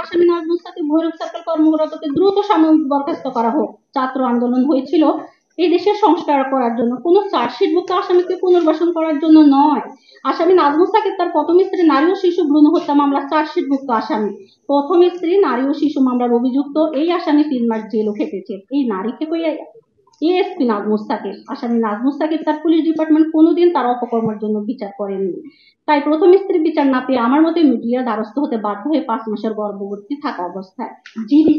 আসামি নাজমুল সাকিব ভৈরব সার্কেল কর্মকর্তাকে দ্রুত সাময়িক বরখাস্ত করা হোক। ছাত্র আন্দোলন হয়েছিল এই দেশের সংস্কার করার জন্য, কোনো চার্জশিটভুক্ত আসামিকে পুনর্বাসন করার জন্য নয়। আসামি নাজমুল সাকিব তার প্রথম স্ত্রী নারী ও শিশু ভ্রূণ হত্যা মামলার চার্জশিটভুক্ত আসামি। প্রথম স্ত্রী নারী ও শিশু মামলার অভিযুক্ত এই আসামি 3 মাস জেলও খেটেছে। এই নারীকে কইয়া এএসপি নাজমুল সাকিব, আসামি নাজমুল সাকিব তার পুলিশ ডিপার্টমেন্ট কোনোদিন তার অপকর্মের জন্য বিচার করেননি। তাই প্রথম স্ত্রী বিচার না পেয়ে আমার মতে মিডিয়ার দ্বারস্থ হতে বাধ্য হয়ে 5 মাসের গর্ভবতী থাকা অবস্থায় জিডি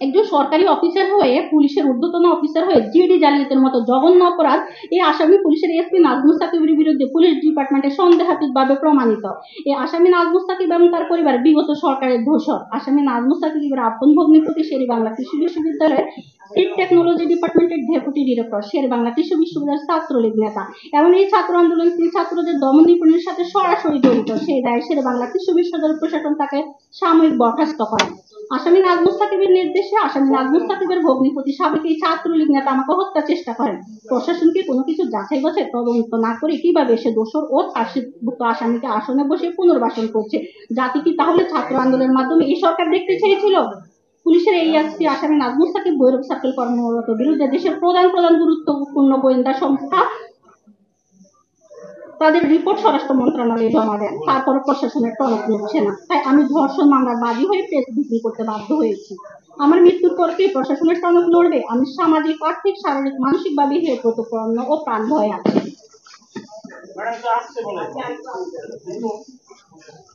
একজন সরকারি অফিসার হয়ে, পুলিশের ঊর্ধ্বতন অফিসার হয়ে জিডি জালিয়াতের মতো জঘন্য অপরাধ এই আসামি পুলিশের এসপি নাজমুল সাকিবের বিরুদ্ধে পুলিশ ডিপার্টমেন্টের সন্দেহাতীতভাবে প্রমাণিত। এই আসামি নাজমুল সাকিব এবং তার পরিবার বিগত সরকারের দোষর। আসামি নাজমুল সাকিবের আপন ভগ্নিপতি শেরেবাংলা কৃষি বিশ্ববিদ্যালয়ের সিড টেকনোলজি ডিপার্টমেন্টের ডেপুটি ডিরেক্টর, শেরেবাংলা কৃষি বিশ্ববিদ্যালয়ের ছাত্রলীগ নেতা এবং এই ছাত্র আন্দোলন তিনি ছাত্রদের দমন নিপীড়নের সাথে সরাসরি জড়িত। সেই দায়ে শেরেবাংলা কৃষি বিশ্ববিদ্যালয় প্রশাসন তাকে সাময়িক বরখাস্ত করে। আসামি নাজমুল সাকিবের নির্দেশে আসামি নাজমুল সাকিবের ভগ্নিপতি সাবেক এই ছাত্রলীগ নেতা আমাকে হত্যার চেষ্টা করেন। প্রশাসনকে কোনো কিছু যাচাই বাছাই তদন্ত না করে কিভাবে সে দোষর ও চার্জশিটভুক্ত আসামিকে আসনে বসে পুনর্বাসন করছে? জাতি কি তাহলে ছাত্র আন্দোলনের মাধ্যমে এই সরকার দেখতে চেয়েছিল? পুলিশের এই এসপি আসামি নাজমুল সাকিব ভৈরব সার্কেল কর্মরত বিরুদ্ধে দেশের প্রধান গুরুত্বপূর্ণ গোয়েন্দা সংস্থা তাদের রিপোর্ট স্বরাষ্ট্র মন্ত্রণালয়ে জমা দেন। তারপরে প্রশাসনের টনক নড়ছে না। তাই আমি ধর্ষণ মামলার বাদী হয়ে প্রেস বিক্রি করতে বাধ্য হয়েছি। আমার মৃত্যুর পর কি প্রশাসনের টনক নড়বে? আমি সামাজিক, আর্থিক, শারীরিক, মানসিকভাবে হেয়প্রতিপন্ন ও প্রাণ ভয়ে আছি।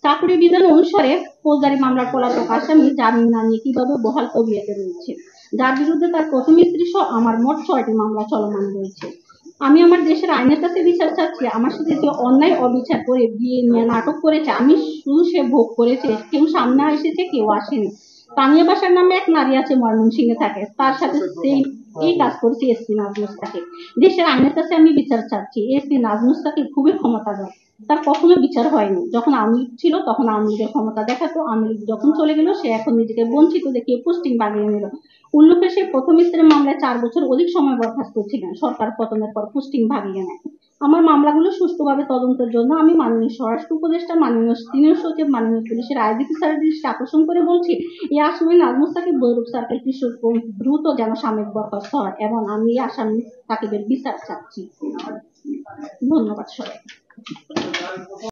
চাকরি বিধান অনুসারে ফৌজদারি মামলার পলাতক আসামি জামিন না নিয়ে কিভাবে বহাল তবিয়তে রয়েছে, যার বিরুদ্ধে তার প্রথম স্ত্রী সহ আমার মোট 6টি মামলা চলমান রয়েছে। আমি আমার দেশের আইনের কাছে বিচার চাচ্ছি। আমার সাথে যে অন্যায় অবিচার করে বিয়ে নিয়ে নাটক করেছে, আমি শুধু সে ভোগ করেছে, কেউ সামনে এসেছে, কেউ আসেনি। তানিয়া বাসার নামে এক নারী আছে, ময়মনসিংহে থাকে, তার সাথে এই কাজ করেছে এসপি নাজমুল সাকিব। দেশের আইনের কাছে আমি বিচার চাচ্ছি। এসপি নাজমুল সাকিব খুবই ক্ষমতাধর, তার কখনো বিচার হয়নি। যখন আওয়ামী লীগ ছিল তখন আওয়ামী লীগের ক্ষমতা দেখাতো, আওয়ামী লীগ যখন চলে গেল সে এখন নিজেকে বঞ্চিত দেখিয়ে পোস্টিং বাগিয়ে নিল। উল্লেখ্য, সে প্রথম স্ত্রীর মামলায় 4 বছর অধিক সময় বরখাস্ত ছিলেন। সরকার পতনের পর পোস্টিং ভাগিয়ে নেয়। আমার মামলাগুলো সুষ্ঠুভাবে তদন্তের জন্য আমি মাননীয় স্বরাষ্ট্র উপদেষ্টা, মাননীয় সিনিয়র সচিব, মাননীয় পুলিশের আইজিপি স্যারের দৃষ্টি আকর্ষণ করে বলছি, এই আসামি নাজমুল সাকিব ভৈরব সার্কেল কৃষক দ্রুত যেন সাময়িক বরখাস্ত হয় এবং আমি এই আসামি সাকিবের বিচার চাচ্ছি। ধন্যবাদ সবাই।